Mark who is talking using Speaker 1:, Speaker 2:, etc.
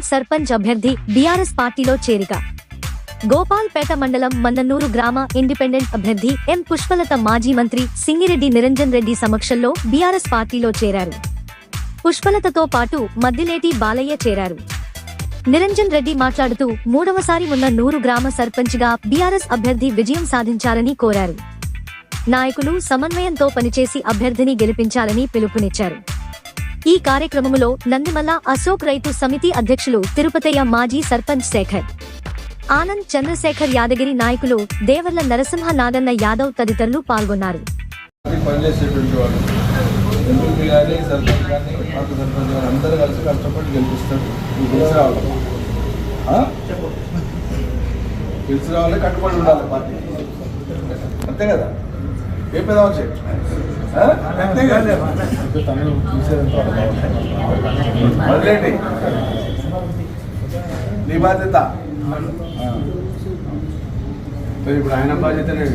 Speaker 1: Independent sarpanch అభ్యర్థి BRS పార్టీలో చేరిక. గోపాల్పేట మండలం మన్నన్నూరు గ్రామ ఇండిపెండెంట్ అభ్యర్థి ఎం పుష్పలత మాజీ మంత్రి సింగిరెడ్డి నిరంజన్ రెడ్డి సమక్షంలో బీఆర్ఎస్ పార్టీలో చేరారు. పుష్పలతతో పాటు మద్దిలేటి బాలయ్య చేరారు. నిరంజన్ రెడ్డి మాట్లాడుతూ మూడవసారి మన్నన్నూరు గ్రామ సర్పంచ్గా బీఆర్ఎస్ అభ్యర్థి విజయం సాధించాలని కోరారు. నాయకులు సమన్వయంతో పనిచేసి అభ్యర్థిని గెలిపించాలని పిలుపునిచ్చారు. ఈ కార్యక్రమంలో నందిమల్ల అశోక్ రైతు సమితి అధ్యక్షులు తిరుపతయ్య, మాజీ సర్పంచ్ శేఖర్, ఆనంద్, చంద్రశేఖర్, యాదగిరి నాయకులు దేవర్ల నరసింహ, నాగన్న యాదవ్ తదితరులు పాల్గొన్నారు.
Speaker 2: కట్టుబడి ఉండాలి పార్టీ, అంతే కదా. ఏ పెద్ద మళ్ళీ నీ బాధ్యత. ఇప్పుడు ఆయన బాధ్యతనే.